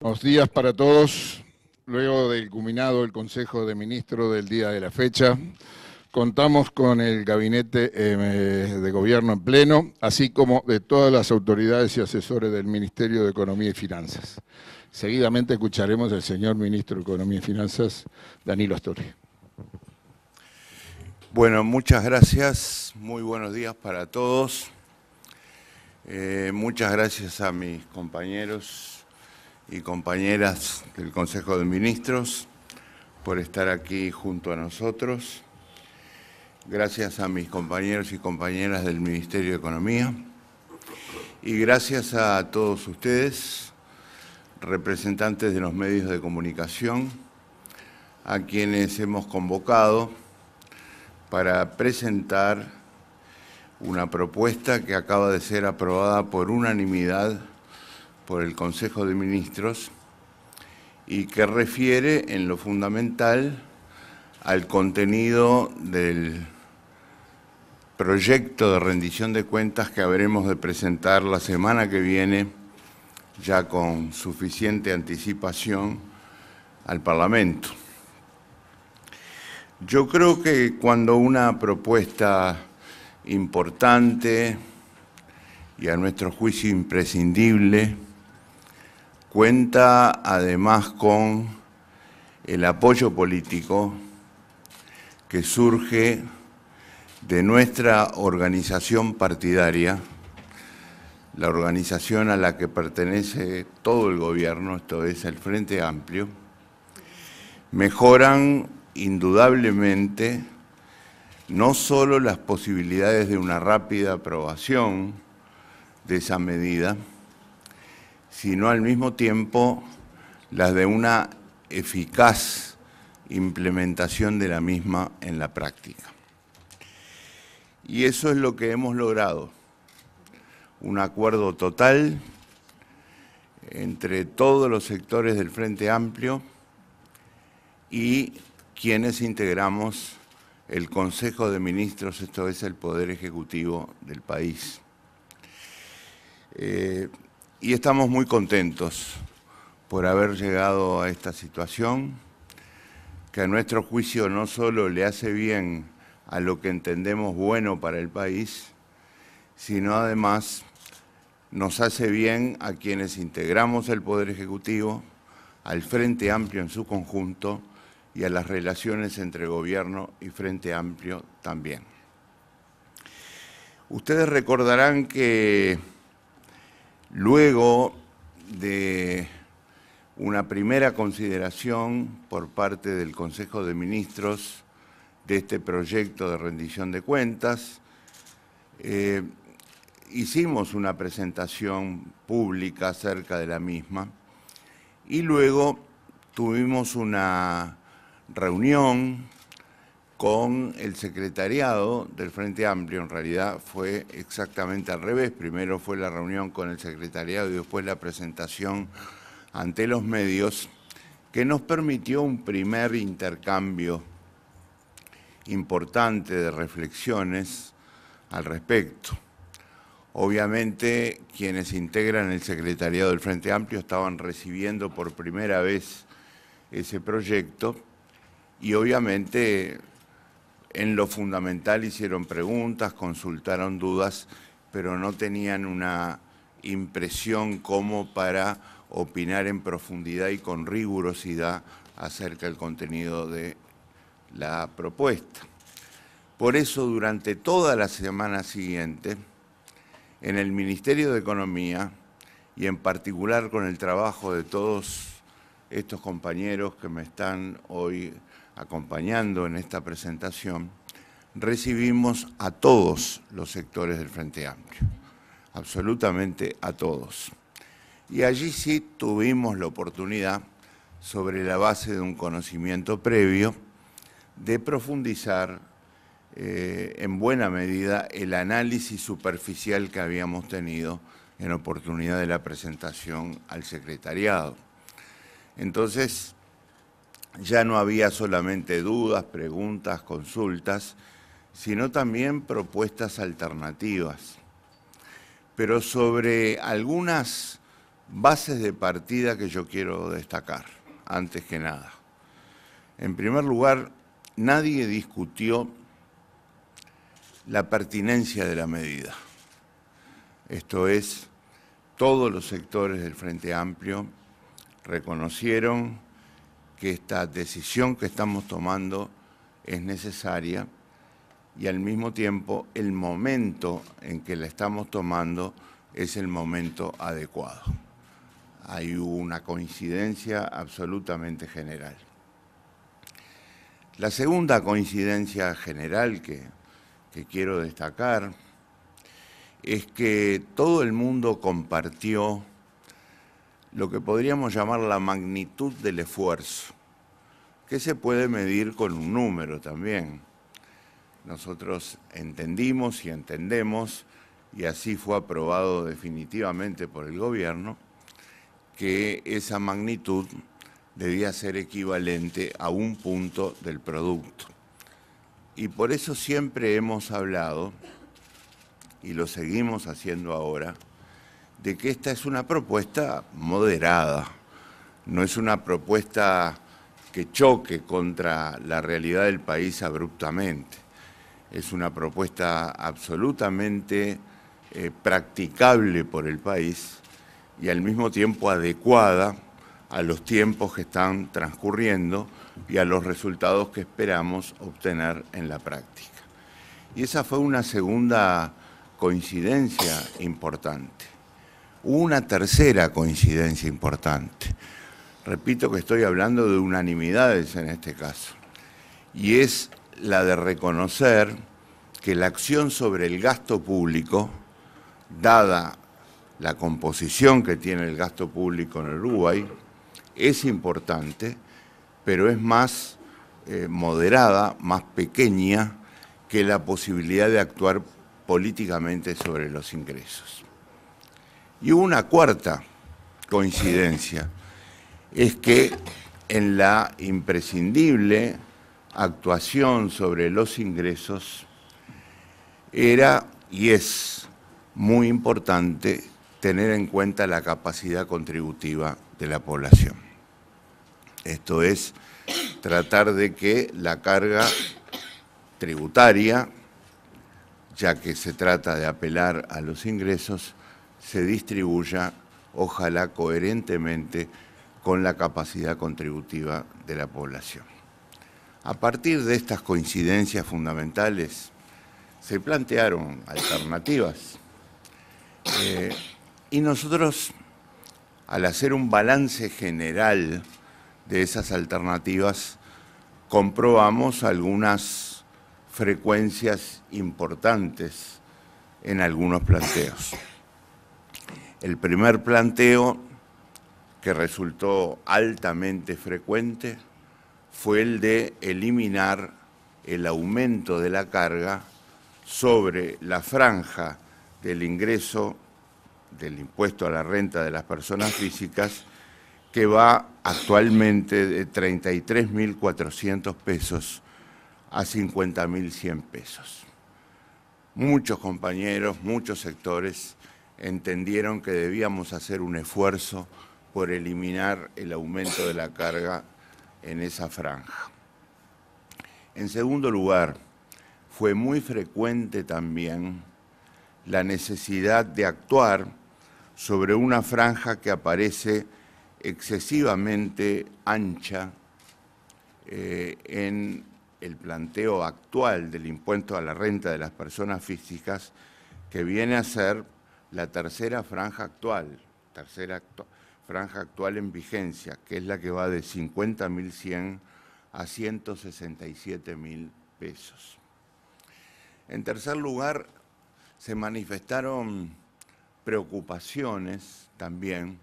Buenos días para todos. Luego del culminado el Consejo de Ministros del día de la fecha, contamos con el Gabinete de Gobierno en pleno, así como de todas las autoridades y asesores del Ministerio de Economía y Finanzas. Seguidamente escucharemos al señor Ministro de Economía y Finanzas, Danilo Astori. Bueno, muchas gracias. Muy buenos días para todos. Muchas gracias a mis compañeros y compañeras del Consejo de Ministros por estar aquí junto a nosotros. Gracias a mis compañeros y compañeras del Ministerio de Economía. Y gracias a todos ustedes, representantes de los medios de comunicación, a quienes hemos convocado para presentar una propuesta que acaba de ser aprobada por unanimidad por el Consejo de Ministros y que refiere en lo fundamental al contenido del proyecto de rendición de cuentas que habremos de presentar la semana que viene, ya con suficiente anticipación, al Parlamento. Yo creo que cuando una propuesta importante y a nuestro juicio imprescindible cuenta además con el apoyo político que surge de nuestra organización partidaria, la organización a la que pertenece todo el gobierno, esto es el Frente Amplio, mejoran indudablemente no solo las posibilidades de una rápida aprobación de esa medida, sino al mismo tiempo las de una eficaz implementación de la misma en la práctica. Y eso es lo que hemos logrado, un acuerdo total entre todos los sectores del Frente Amplio y quienes integramos el Consejo de Ministros, esto es el Poder Ejecutivo del país. Y estamos muy contentos por haber llegado a esta situación, que a nuestro juicio no solo le hace bien a lo que entendemos bueno para el país, sino además nos hace bien a quienes integramos el Poder Ejecutivo, al Frente Amplio en su conjunto y a las relaciones entre Gobierno y Frente Amplio también. Ustedes recordarán que luego de una primera consideración por parte del Consejo de Ministros de este proyecto de rendición de cuentas, hicimos una presentación pública acerca de la misma y luego tuvimos una reunión con el secretariado del Frente Amplio. En realidad fue exactamente al revés. Primero fue la reunión con el secretariado y después la presentación ante los medios, que nos permitió un primer intercambio importante de reflexiones al respecto. Obviamente, quienes integran el secretariado del Frente Amplio estaban recibiendo por primera vez ese proyecto y obviamente en lo fundamental hicieron preguntas, consultaron dudas, pero no tenían una impresión como para opinar en profundidad y con rigurosidad acerca del contenido de la propuesta. Por eso, durante toda la semana siguiente, en el Ministerio de Economía, y en particular con el trabajo de todos estos compañeros que me están hoy acompañando en esta presentación, recibimos a todos los sectores del Frente Amplio, absolutamente a todos. Y allí sí tuvimos la oportunidad, sobre la base de un conocimiento previo, de profundizar en buena medida el análisis superficial que habíamos tenido en oportunidad de la presentación al secretariado. Entonces, ya no había solamente dudas, preguntas, consultas, sino también propuestas alternativas. Pero sobre algunas bases de partida que yo quiero destacar, antes que nada. En primer lugar, nadie discutió la pertinencia de la medida. Esto es, todos los sectores del Frente Amplio reconocieron que esta decisión que estamos tomando es necesaria y al mismo tiempo el momento en que la estamos tomando es el momento adecuado. Hay una coincidencia absolutamente general. La segunda coincidencia general que quiero destacar es que todo el mundo compartió lo que podríamos llamar la magnitud del esfuerzo, que se puede medir con un número también. Nosotros entendimos y entendemos, y así fue aprobado definitivamente por el gobierno, que esa magnitud debía ser equivalente a un punto del producto. Y por eso siempre hemos hablado, y lo seguimos haciendo ahora, de que esta es una propuesta moderada, no es una propuesta que choque contra la realidad del país abruptamente. Es una propuesta absolutamente practicable por el país y al mismo tiempo adecuada a los tiempos que están transcurriendo y a los resultados que esperamos obtener en la práctica. Y esa fue una segunda coincidencia importante. Hubo una tercera coincidencia importante. Repito que estoy hablando de unanimidades en este caso, y es la de reconocer que la acción sobre el gasto público, dada la composición que tiene el gasto público en Uruguay, es importante, pero es más moderada, más pequeña que la posibilidad de actuar políticamente sobre los ingresos. Y una cuarta coincidencia es que en la imprescindible actuación sobre los ingresos era y es muy importante tener en cuenta la capacidad contributiva de la población. Esto es, tratar de que la carga tributaria, ya que se trata de apelar a los ingresos, se distribuya, ojalá coherentemente, con la capacidad contributiva de la población. A partir de estas coincidencias fundamentales, se plantearon alternativas. Y nosotros, al hacer un balance general de esas alternativas, comprobamos algunas frecuencias importantes en algunos planteos. El primer planteo, que resultó altamente frecuente, fue el de eliminar el aumento de la carga sobre la franja del ingreso del impuesto a la renta de las personas físicas, que va actualmente de 33.400 pesos a 50.100 pesos. Muchos compañeros, muchos sectores entendieron que debíamos hacer un esfuerzo por eliminar el aumento de la carga en esa franja. En segundo lugar, fue muy frecuente también la necesidad de actuar sobre una franja que aparece excesivamente ancha en el planteo actual del impuesto a la renta de las personas físicas, que viene a ser la tercera franja actual en vigencia, que es la que va de 50.100 a 167.000 pesos. En tercer lugar, se manifestaron preocupaciones también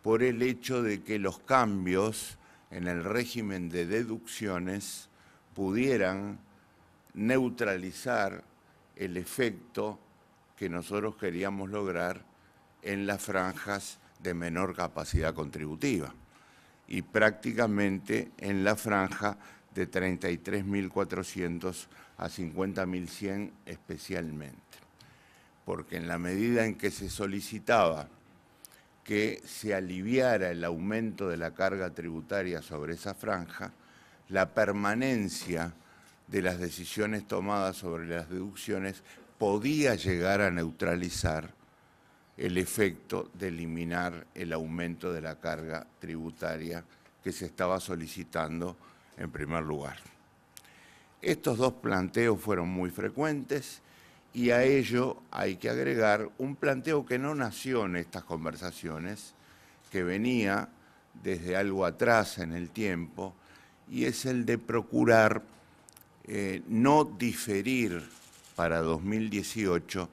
por el hecho de que los cambios en el régimen de deducciones pudieran neutralizar el efecto que nosotros queríamos lograr en las franjas de menor capacidad contributiva y prácticamente en la franja de 33.400 a 50.100 especialmente, porque en la medida en que se solicitaba que se aliviara el aumento de la carga tributaria sobre esa franja, la permanencia de las decisiones tomadas sobre las deducciones podía llegar a neutralizar el efecto de eliminar el aumento de la carga tributaria que se estaba solicitando en primer lugar. Estos dos planteos fueron muy frecuentes y a ello hay que agregar un planteo que no nació en estas conversaciones, que venía desde algo atrás en el tiempo, y es el de procurar no diferir para 2018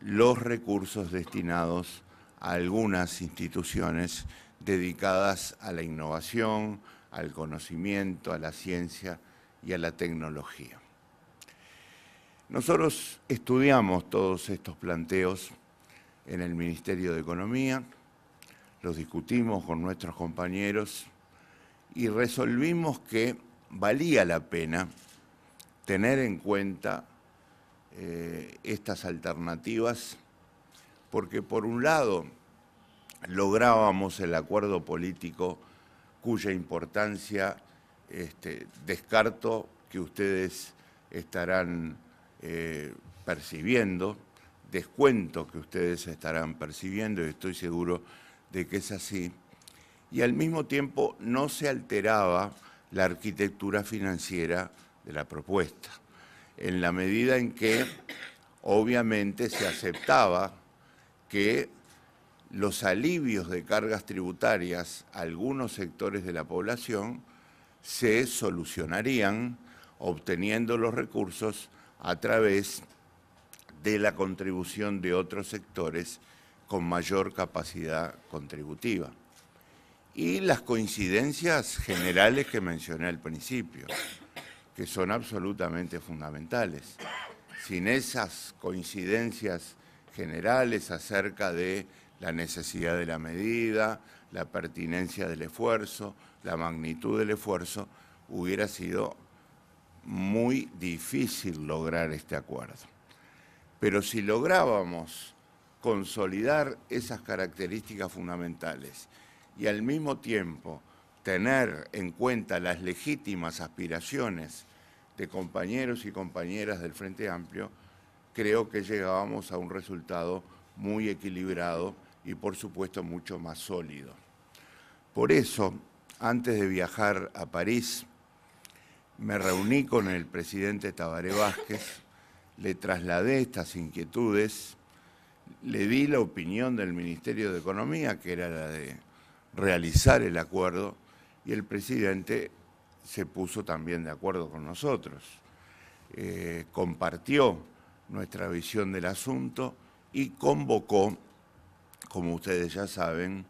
los recursos destinados a algunas instituciones dedicadas a la innovación, al conocimiento, a la ciencia y a la tecnología. Nosotros estudiamos todos estos planteos en el Ministerio de Economía, los discutimos con nuestros compañeros y resolvimos que valía la pena tener en cuenta estas alternativas, porque por un lado lográbamos el acuerdo político cuya importancia descarto que ustedes estarán percibiendo, descuento que ustedes estarán percibiendo, y estoy seguro de que es así, y al mismo tiempo no se alteraba la arquitectura financiera de la propuesta, en la medida en que obviamente se aceptaba que los alivios de cargas tributarias a algunos sectores de la población se solucionarían obteniendo los recursos a través de la contribución de otros sectores con mayor capacidad contributiva. Y las coincidencias generales que mencioné al principio, que son absolutamente fundamentales. Sin esas coincidencias generales acerca de la necesidad de la medida, la pertinencia del esfuerzo, la magnitud del esfuerzo, hubiera sido muy difícil lograr este acuerdo. Pero si lográbamos consolidar esas características fundamentales y al mismo tiempo tener en cuenta las legítimas aspiraciones de compañeros y compañeras del Frente Amplio, creo que llegábamos a un resultado muy equilibrado y, por supuesto, mucho más sólido. Por eso, antes de viajar a París, me reuní con el presidente Tabaré Vázquez, le trasladé estas inquietudes, le di la opinión del Ministerio de Economía, que era la de realizar el acuerdo, y el presidente se puso también de acuerdo con nosotros. Compartió nuestra visión del asunto y convocó, como ustedes ya saben,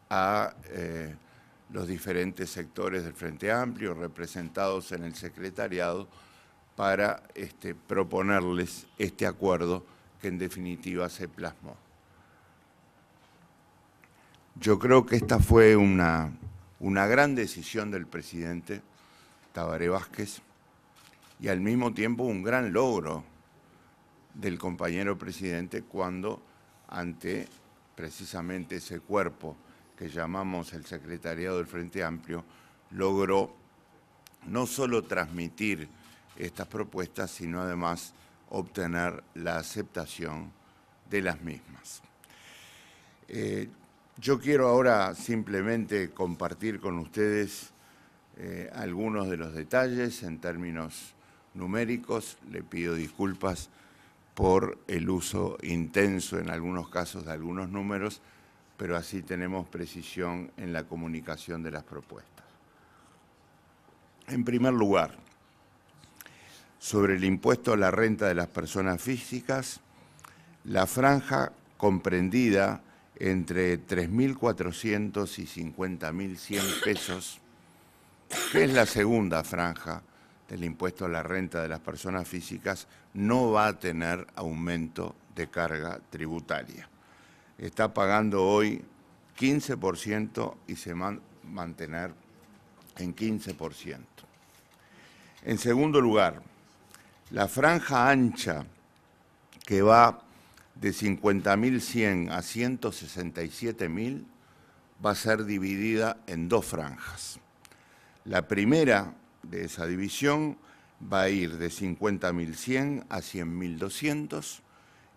a los diferentes sectores del Frente Amplio representados en el secretariado para proponerles este acuerdo que en definitiva se plasmó. Yo creo que esta fue una gran decisión del presidente Tabaré Vázquez y al mismo tiempo un gran logro del compañero presidente cuando ante precisamente ese cuerpo que llamamos el Secretariado del Frente Amplio, logró no solo transmitir estas propuestas, sino además obtener la aceptación de las mismas. Yo quiero ahora simplemente compartir con ustedes algunos de los detalles en términos numéricos. Le pido disculpas por el uso intenso en algunos casos de algunos números, pero así tenemos precisión en la comunicación de las propuestas. En primer lugar, sobre el impuesto a la renta de las personas físicas, la franja comprendida entre 3.400 y 50.100 pesos, que es la segunda franja del impuesto a la renta de las personas físicas, no va a tener aumento de carga tributaria. Está pagando hoy 15% y se va a mantener en 15%. En segundo lugar, la franja ancha que va de 50.100 a 167.000 va a ser dividida en dos franjas. La primera de esa división va a ir de 50.100 a 100.200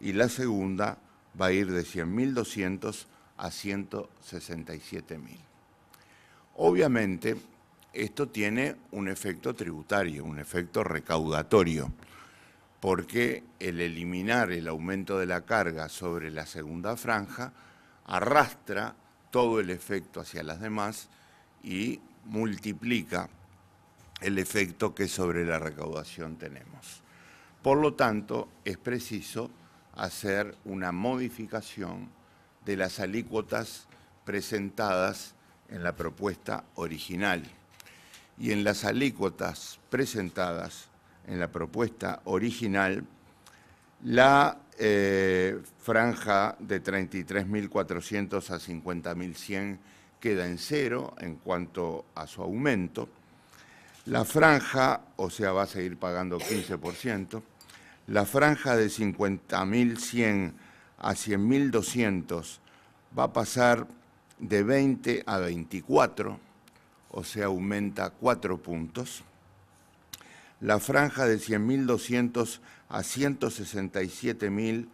y la segunda va a ir de 100.200 a 167.000. Obviamente, esto tiene un efecto tributario, un efecto recaudatorio, porque el eliminar el aumento de la carga sobre la segunda franja arrastra todo el efecto hacia las demás y multiplica el efecto que sobre la recaudación tenemos. Por lo tanto, es preciso hacer una modificación de las alícuotas presentadas en la propuesta original. Y en las alícuotas presentadas en la propuesta original, la franja de 33.400 a 50.100 queda en cero en cuanto a su aumento. La franja, o sea, va a seguir pagando 15%. La franja de 50.100 a 100.200 va a pasar de 20 a 24, o sea, aumenta 4 puntos. La franja de 100.200 a 167.000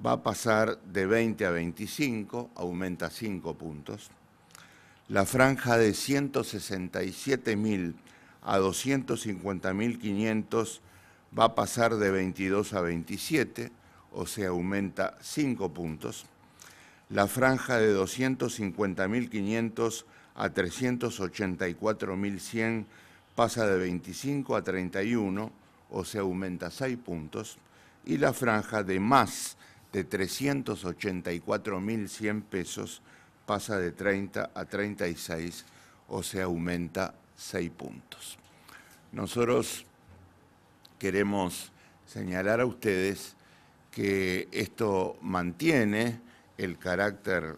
va a pasar de 20 a 25, aumenta 5 puntos. La franja de 167.000 a 250.500 va a pasar de 22 a 27, o sea, aumenta 5 puntos. La franja de 250.500 a 384.100 pasa de 25 a 31, o sea, aumenta 6 puntos. Y la franja de más de 384.100 pesos pasa de 30 a 36, o sea, aumenta 6 puntos. Nosotros queremos señalar a ustedes que esto mantiene el carácter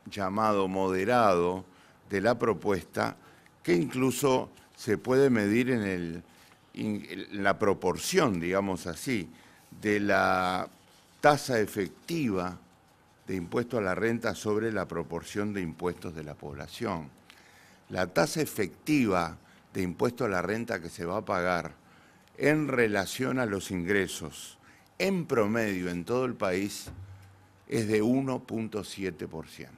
llamado moderado de la propuesta, que incluso se puede medir en la proporción, digamos así, de la tasa efectiva de impuesto a la renta sobre la proporción de impuestos de la población. La tasa efectiva de impuesto a la renta que se va a pagar en relación a los ingresos, en promedio en todo el país, es de 1.7%.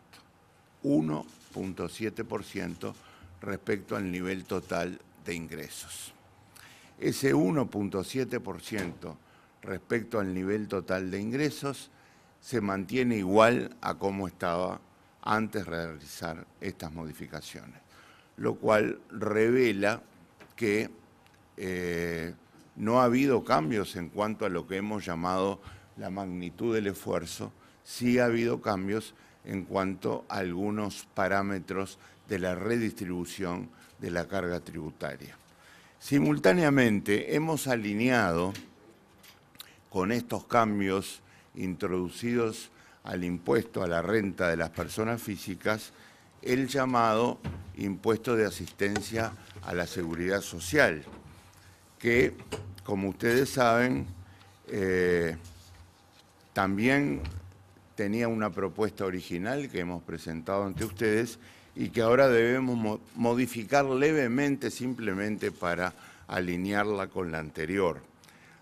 1.7% respecto al nivel total de ingresos. Ese 1.7% respecto al nivel total de ingresos se mantiene igual a como estaba antes de realizar estas modificaciones, lo cual revela que no ha habido cambios en cuanto a lo que hemos llamado la magnitud del esfuerzo, sí ha habido cambios en cuanto a algunos parámetros de la redistribución de la carga tributaria. Simultáneamente hemos alineado con estos cambios introducidos al impuesto a la renta de las personas físicas el llamado impuesto de asistencia a la seguridad social, que, como ustedes saben, también tenía una propuesta original que hemos presentado ante ustedes y que ahora debemos modificar levemente simplemente para alinearla con la anterior.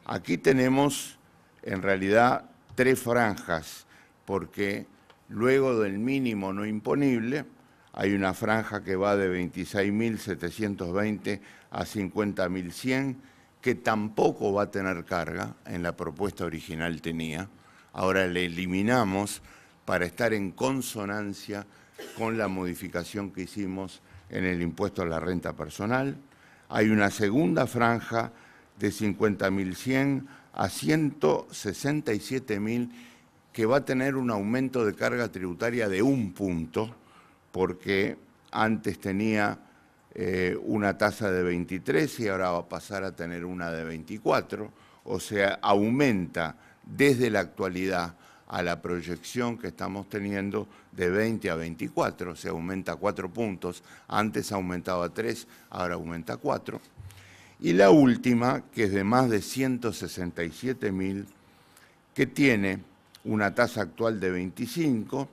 Aquí tenemos, en realidad, 3 franjas, porque luego del mínimo no imponible hay una franja que va de 26.720 a 50.100, que tampoco va a tener carga, en la propuesta original tenía. Ahora le eliminamos para estar en consonancia con la modificación que hicimos en el impuesto a la renta personal. Hay una segunda franja de 50.100 a 167.000 que va a tener un aumento de carga tributaria de 1 punto, porque antes tenía una tasa de 23 y ahora va a pasar a tener una de 24, o sea, aumenta desde la actualidad a la proyección que estamos teniendo de 20 a 24, o sea, aumenta 4 puntos, antes aumentaba 3, ahora aumenta 4. Y la última, que es de más de 167.000, que tiene una tasa actual de 25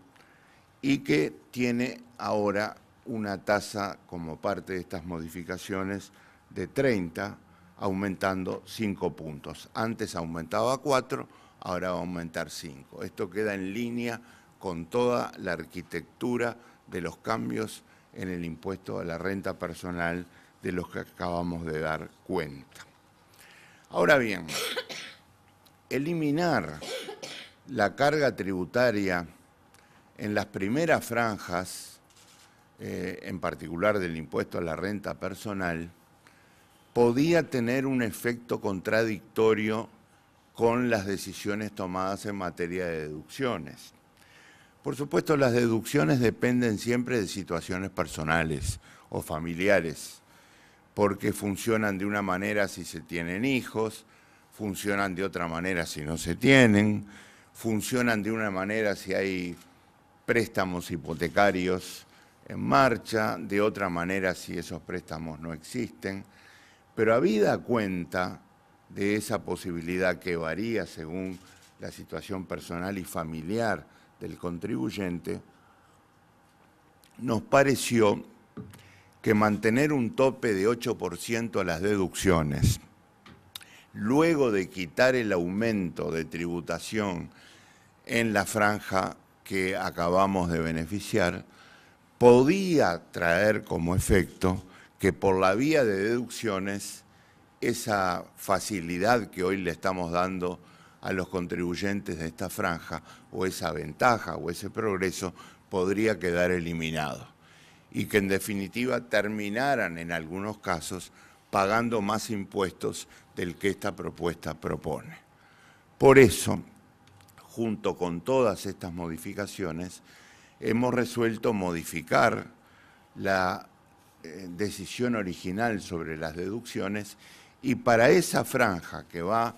y que tiene ahora una tasa como parte de estas modificaciones de 30, aumentando 5 puntos. Antes aumentaba 4, ahora va a aumentar 5. Esto queda en línea con toda la arquitectura de los cambios en el impuesto a la renta personal de los que acabamos de dar cuenta. Ahora bien, eliminar la carga tributaria en las primeras franjas, en particular del impuesto a la renta personal, podía tener un efecto contradictorio con las decisiones tomadas en materia de deducciones. Por supuesto, las deducciones dependen siempre de situaciones personales o familiares, porque funcionan de una manera si se tienen hijos, funcionan de otra manera si no se tienen, funcionan de una manera si hay préstamos hipotecarios en marcha, de otra manera si esos préstamos no existen. Pero habida cuenta de esa posibilidad que varía según la situación personal y familiar del contribuyente, nos pareció que mantener un tope de 8% a las deducciones, luego de quitar el aumento de tributación en la franja que acabamos de beneficiar, podía traer como efecto que por la vía de deducciones, esa facilidad que hoy le estamos dando a los contribuyentes de esta franja, o esa ventaja o ese progreso, podría quedar eliminado. Y que en definitiva terminaran en algunos casos pagando más impuestos del que esta propuesta propone. Por eso, junto con todas estas modificaciones, hemos resuelto modificar la decisión original sobre las deducciones y para esa franja que va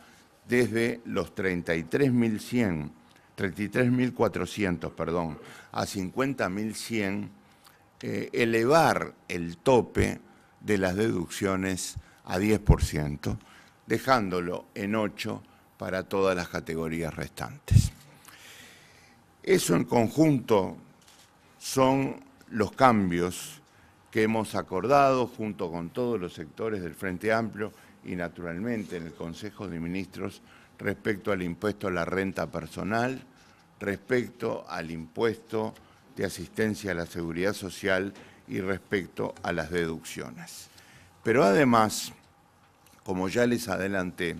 desde los 33.400, perdón, a 50.100, elevar el tope de las deducciones a 10%, dejándolo en 8% para todas las categorías restantes. Eso en conjunto son los cambios que hemos acordado junto con todos los sectores del Frente Amplio y naturalmente en el Consejo de Ministros respecto al impuesto a la renta personal, respecto al impuesto de asistencia a la seguridad social y respecto a las deducciones. Pero además, como ya les adelanté,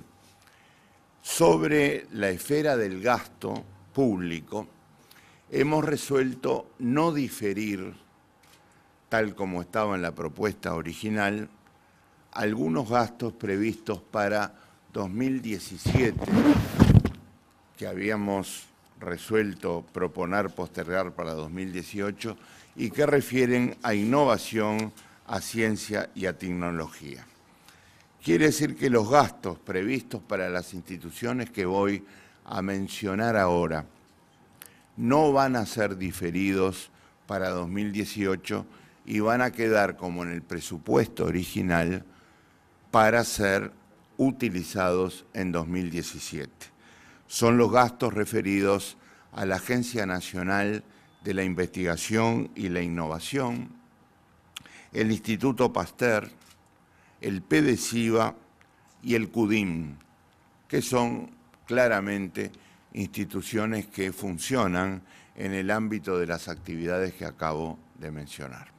sobre la esfera del gasto público, hemos resuelto no diferir, tal como estaba en la propuesta original, algunos gastos previstos para 2017, que habíamos resuelto proponer postergar para 2018 y que refieren a innovación, a ciencia y a tecnología. Quiere decir que los gastos previstos para las instituciones que voy a mencionar ahora no van a ser diferidos para 2018 y van a quedar como en el presupuesto original para ser utilizados en 2017. Son los gastos referidos a la Agencia Nacional de la Investigación y la Innovación, el Instituto Pasteur, el PDCIVA y el CUDIM, que son claramente instituciones que funcionan en el ámbito de las actividades que acabo de mencionar.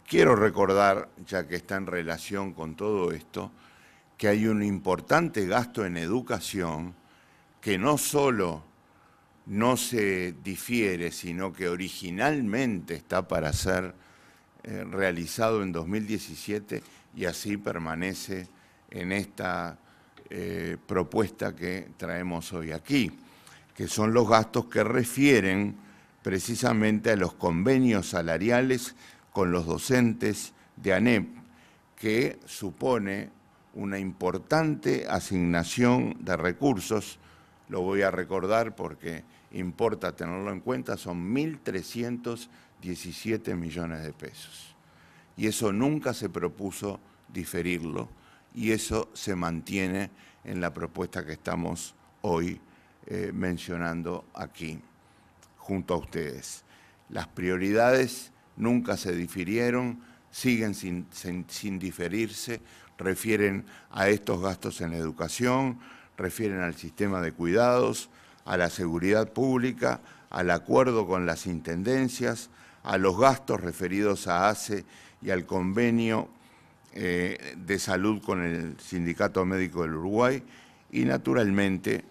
Quiero recordar, ya que está en relación con todo esto, que hay un importante gasto en educación que no solo no se difiere, sino que originalmente está para ser realizado en 2017 y así permanece en esta propuesta que traemos hoy aquí, que son los gastos que refieren precisamente a los convenios salariales con los docentes de ANEP, que supone una importante asignación de recursos, lo voy a recordar porque importa tenerlo en cuenta, son 1.317 millones de pesos. Y eso nunca se propuso diferirlo y eso se mantiene en la propuesta que estamos hoy mencionando aquí junto a ustedes. Las prioridades nunca se difirieron, siguen sin diferirse, refieren a estos gastos en la educación, refieren al sistema de cuidados, a la seguridad pública, al acuerdo con las intendencias, a los gastos referidos a ACE y al convenio de salud con el Sindicato Médico del Uruguay y, naturalmente,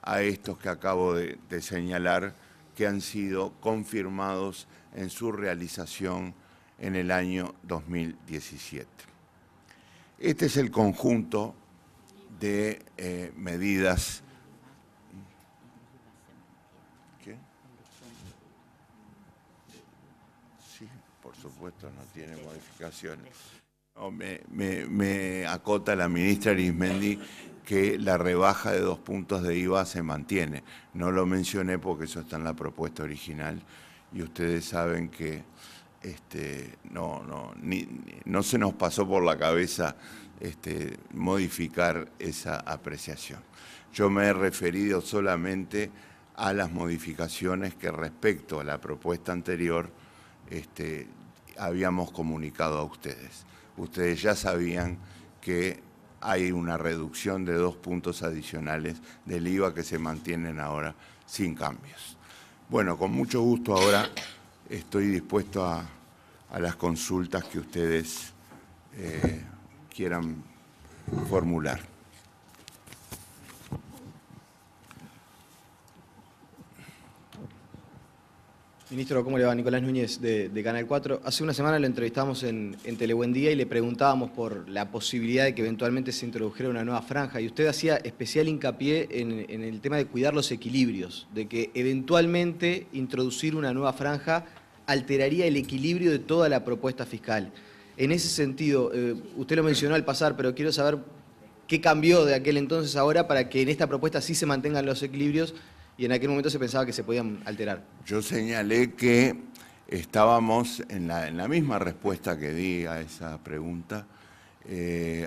a estos que acabo de señalar, que han sido confirmados en su realización en el año 2017. Este es el conjunto de medidas. ¿Qué? Sí, por supuesto, no tiene modificaciones. No, me acota la ministra Arizmendi que la rebaja de 2 puntos de IVA se mantiene. No lo mencioné porque eso está en la propuesta original y ustedes saben que no se nos pasó por la cabeza modificar esa apreciación. Yo me he referido solamente a las modificaciones que respecto a la propuesta anterior habíamos comunicado a ustedes. Ustedes ya sabían que hay una reducción de 2 puntos adicionales del IVA que se mantienen ahora sin cambios. Bueno, con mucho gusto ahora estoy dispuesto a las consultas que ustedes quieran formular. Ministro, ¿cómo le va? Nicolás Núñez, de Canal 4. Hace una semana lo entrevistamos en Telebuendía y le preguntábamos por la posibilidad de que eventualmente se introdujera una nueva franja. Y usted hacía especial hincapié en el tema de cuidar los equilibrios, de que eventualmente introducir una nueva franja alteraría el equilibrio de toda la propuesta fiscal. En ese sentido, usted lo mencionó al pasar, pero quiero saber qué cambió de aquel entonces a ahora para que en esta propuesta sí se mantengan los equilibrios y en aquel momento se pensaba que se podían alterar. Yo señalé que estábamos en la misma respuesta que di a esa pregunta,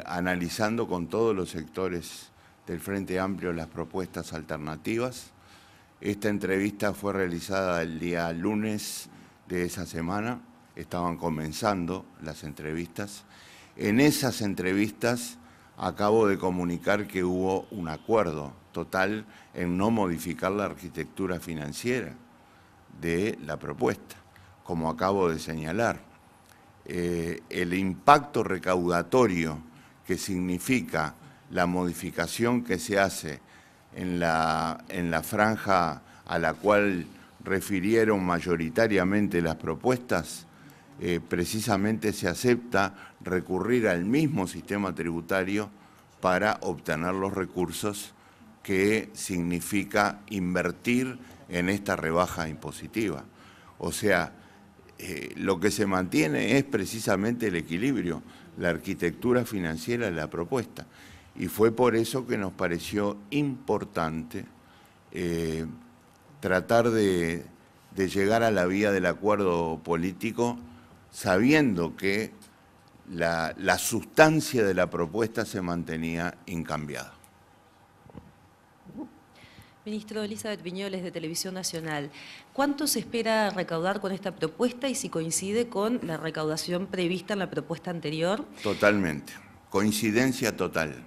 analizando con todos los sectores del Frente Amplio las propuestas alternativas. Esta entrevista fue realizada el día lunes de esa semana, estaban comenzando las entrevistas. En esas entrevistas acabo de comunicar que hubo un acuerdo total en no modificar la arquitectura financiera de la propuesta, como acabo de señalar. El impacto recaudatorio que significa la modificación que se hace en la franja a la cual refirieron mayoritariamente las propuestas, precisamente se acepta recurrir al mismo sistema tributario para obtener los recursos que significa invertir en esta rebaja impositiva. O sea, lo que se mantiene es precisamente el equilibrio, la arquitectura financiera de la propuesta. Y fue por eso que nos pareció importante tratar de llegar a la vía del acuerdo político sabiendo que la sustancia de la propuesta se mantenía incambiada. Ministro, Elizabeth Viñoles, de Televisión Nacional. ¿Cuánto se espera recaudar con esta propuesta y si coincide con la recaudación prevista en la propuesta anterior? Totalmente. Coincidencia total.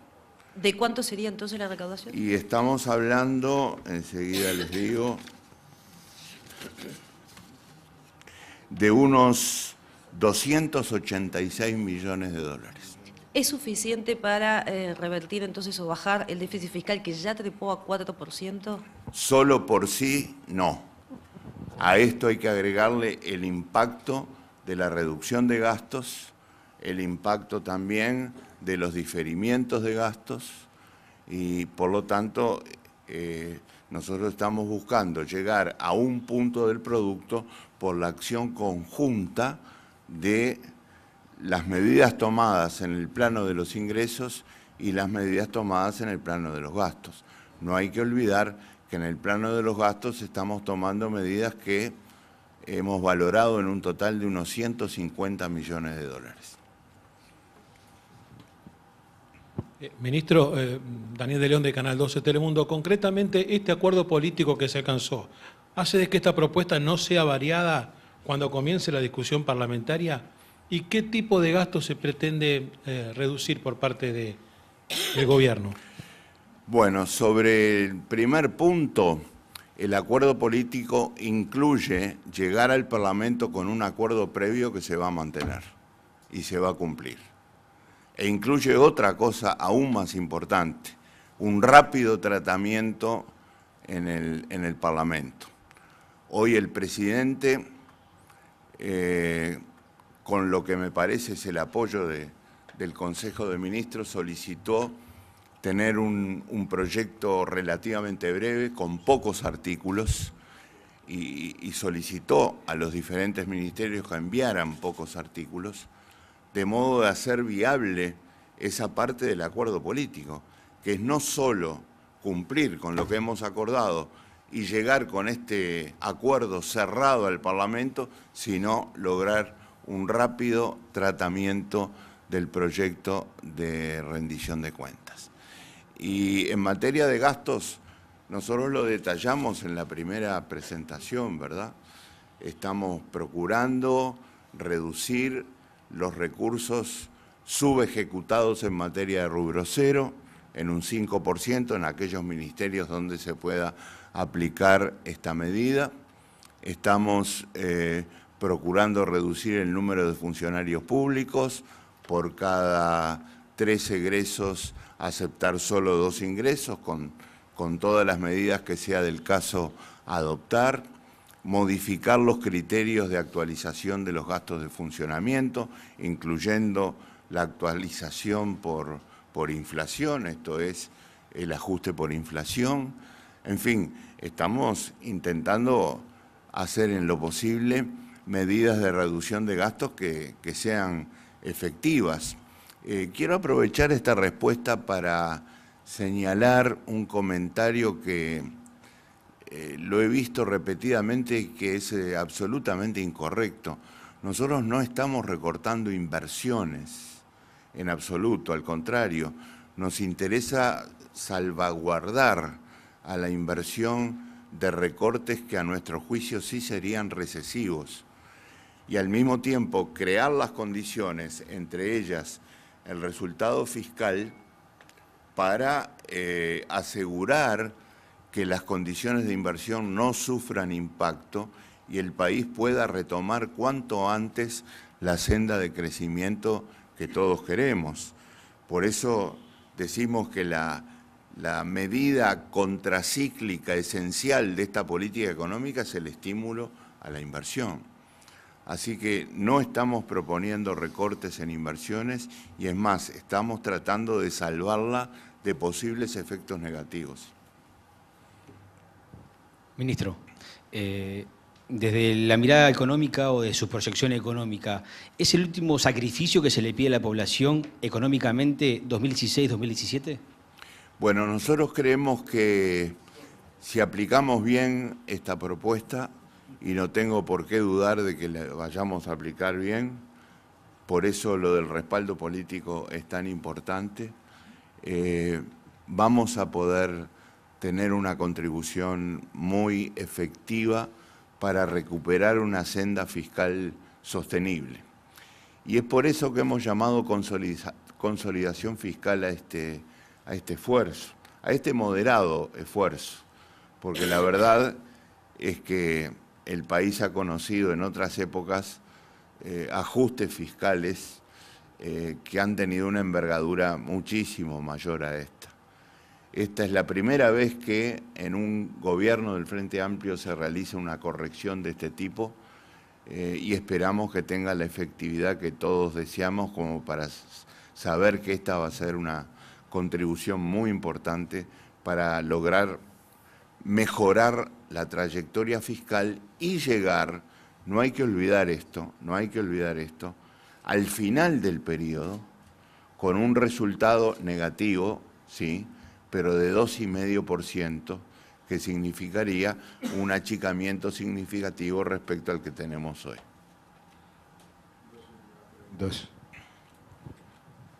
¿De cuánto sería entonces la recaudación? Y estamos hablando, enseguida les digo, de unos 286 millones de dólares. ¿Es suficiente para revertir entonces o bajar el déficit fiscal que ya trepó a 4%? Solo por sí, no. A esto hay que agregarle el impacto de la reducción de gastos, el impacto también de los diferimientos de gastos y, por lo tanto, nosotros estamos buscando llegar a un punto del producto por la acción conjunta de las medidas tomadas en el plano de los ingresos y las medidas tomadas en el plano de los gastos. No hay que olvidar que en el plano de los gastos estamos tomando medidas que hemos valorado en un total de unos 150 millones de dólares. Ministro, Daniel de León de Canal 12 Telemundo, concretamente este acuerdo político que se alcanzó, ¿hace de que esta propuesta no sea variada cuando comience la discusión parlamentaria? ¿Y qué tipo de gastos se pretende reducir por parte del gobierno? Bueno, sobre el primer punto, el acuerdo político incluye llegar al Parlamento con un acuerdo previo que se va a mantener y se va a cumplir. E incluye otra cosa aún más importante, un rápido tratamiento en el Parlamento. Hoy el presidente, con lo que me parece es el apoyo del Consejo de Ministros, solicitó tener un proyecto relativamente breve, con pocos artículos, y solicitó a los diferentes ministerios que enviaran pocos artículos, de modo de hacer viable esa parte del acuerdo político, que es no solo cumplir con lo que hemos acordado y llegar con este acuerdo cerrado al Parlamento, sino lograr un rápido tratamiento del proyecto de rendición de cuentas. Y en materia de gastos, nosotros lo detallamos en la primera presentación, ¿verdad? Estamos procurando reducir los recursos subejecutados en materia de rubro cero en un 5% en aquellos ministerios donde se pueda aplicar esta medida. Estamos procurando reducir el número de funcionarios públicos, por cada 3 egresos aceptar solo 2 ingresos, con todas las medidas que sea del caso adoptar, modificar los criterios de actualización de los gastos de funcionamiento, incluyendo la actualización por inflación, esto es, el ajuste por inflación. En fin, estamos intentando hacer en lo posible medidas de reducción de gastos que sean efectivas. Quiero aprovechar esta respuesta para señalar un comentario que lo he visto repetidamente y que es absolutamente incorrecto. Nosotros no estamos recortando inversiones en absoluto, al contrario, nos interesa salvaguardar a la inversión de recortes que a nuestro juicio sí serían recesivos y al mismo tiempo crear las condiciones, entre ellas el resultado fiscal, para asegurar que las condiciones de inversión no sufran impacto y el país pueda retomar cuanto antes la senda de crecimiento que todos queremos. Por eso decimos que la medida contracíclica esencial de esta política económica es el estímulo a la inversión. Así que no estamos proponiendo recortes en inversiones y es más, estamos tratando de salvarla de posibles efectos negativos. Ministro, desde la mirada económica o de su proyección económica, ¿es el último sacrificio que se le pide a la población económicamente 2016-2017? Bueno, nosotros creemos que si aplicamos bien esta propuesta, y no tengo por qué dudar de que la vayamos a aplicar bien, por eso lo del respaldo político es tan importante, vamos a poder tener una contribución muy efectiva para recuperar una senda fiscal sostenible. Y es por eso que hemos llamado consolidación fiscal a este esfuerzo, a este moderado esfuerzo, porque la verdad es que el país ha conocido en otras épocas ajustes fiscales que han tenido una envergadura muchísimo mayor a esta. Esta es la primera vez que en un gobierno del Frente Amplio se realiza una corrección de este tipo y esperamos que tenga la efectividad que todos deseamos como para saber que esta va a ser una contribución muy importante para lograr mejorar la trayectoria fiscal y llegar, no hay que olvidar esto, al final del periodo con un resultado negativo, sí, pero de 2,5%, que significaría un achicamiento significativo respecto al que tenemos hoy.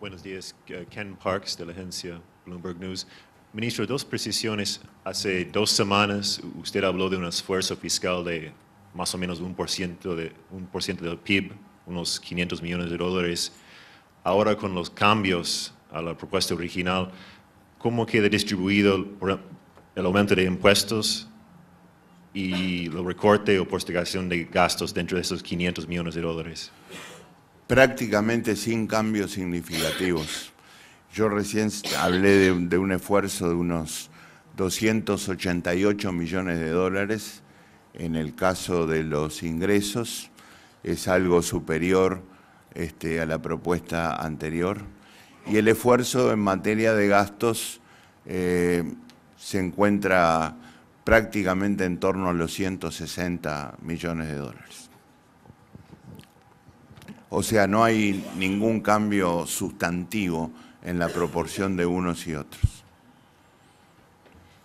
Buenos días, Ken Parks de la agencia Bloomberg News. Ministro, dos precisiones. Hace 2 semanas usted habló de un esfuerzo fiscal de más o menos 1% del PIB, unos 500 millones de dólares. Ahora con los cambios a la propuesta original, ¿cómo queda distribuido el aumento de impuestos y el recorte o postergación de gastos dentro de esos 500 millones de dólares? Prácticamente sin cambios significativos. Yo recién hablé de un esfuerzo de unos 288 millones de dólares. En el caso de los ingresos, es algo superior a la propuesta anterior. Y el esfuerzo en materia de gastos se encuentra prácticamente en torno a los 160 millones de dólares. O sea, no hay ningún cambio sustantivo en la proporción de unos y otros.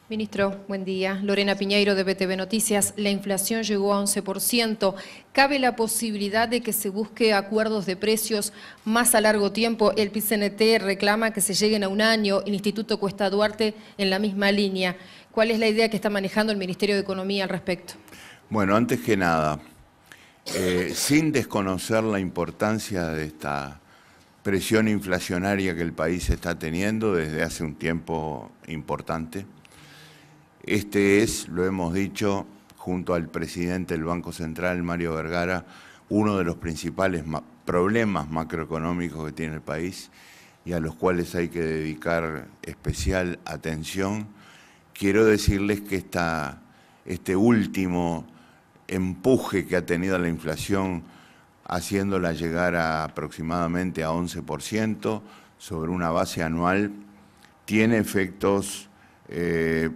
Ministro, buen día. Lorena Piñeiro de BTV Noticias. La inflación llegó a 11%. ¿Cabe la posibilidad de que se busque acuerdos de precios más a largo tiempo? El PIT-CNT reclama que se lleguen a 1 año, el Instituto Cuesta Duarte en la misma línea. ¿Cuál es la idea que está manejando el Ministerio de Economía al respecto? Bueno, antes que nada, sin desconocer la importancia de esta presión inflacionaria que el país está teniendo desde hace un tiempo importante, este es, lo hemos dicho, junto al presidente del Banco Central, Mario Vergara, uno de los principales problemas macroeconómicos que tiene el país y a los cuales hay que dedicar especial atención. Quiero decirles que este último empuje que ha tenido la inflación, haciéndola llegar aproximadamente a 11% sobre una base anual, tiene efectos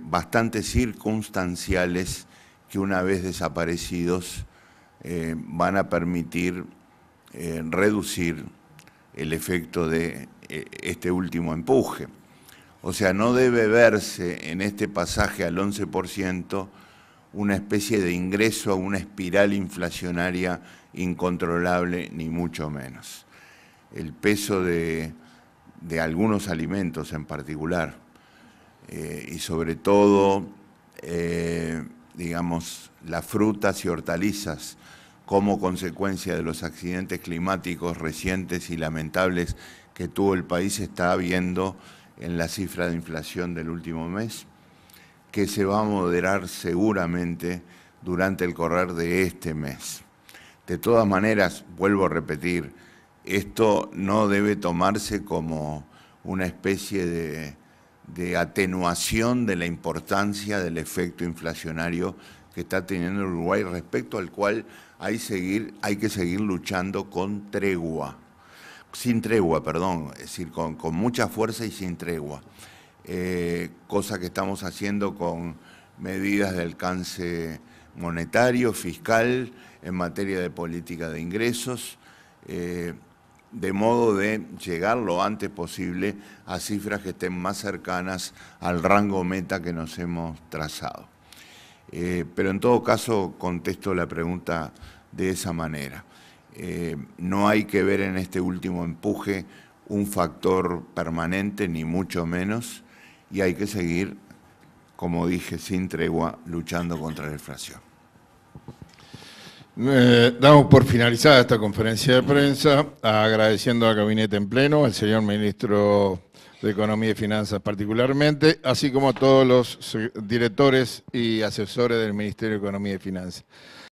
bastante circunstanciales que una vez desaparecidos van a permitir reducir el efecto de este último empuje. O sea, no debe verse en este pasaje al 11% una especie de ingreso a una espiral inflacionaria incontrolable, ni mucho menos. El peso de algunos alimentos en particular, y sobre todo, digamos, las frutas y hortalizas, como consecuencia de los accidentes climáticos recientes y lamentables que tuvo el país, está viendo en la cifra de inflación del último mes, que se va a moderar seguramente durante el correr de este mes. De todas maneras, vuelvo a repetir, esto no debe tomarse como una especie de atenuación de la importancia del efecto inflacionario que está teniendo el Uruguay, respecto al cual hay que seguir luchando con tregua, sin tregua, perdón, es decir, con mucha fuerza y sin tregua, cosa que estamos haciendo con medidas de alcance monetario, fiscal, en materia de política de ingresos, de modo de llegar lo antes posible a cifras que estén más cercanas al rango meta que nos hemos trazado. Pero en todo caso contesto la pregunta de esa manera. No hay que ver en este último empuje un factor permanente, ni mucho menos, y hay que seguir, como dije, sin tregua, luchando contra la inflación. Damos por finalizada esta conferencia de prensa, agradeciendo al Gabinete en pleno, al señor Ministro de Economía y Finanzas particularmente, así como a todos los directores y asesores del Ministerio de Economía y Finanzas.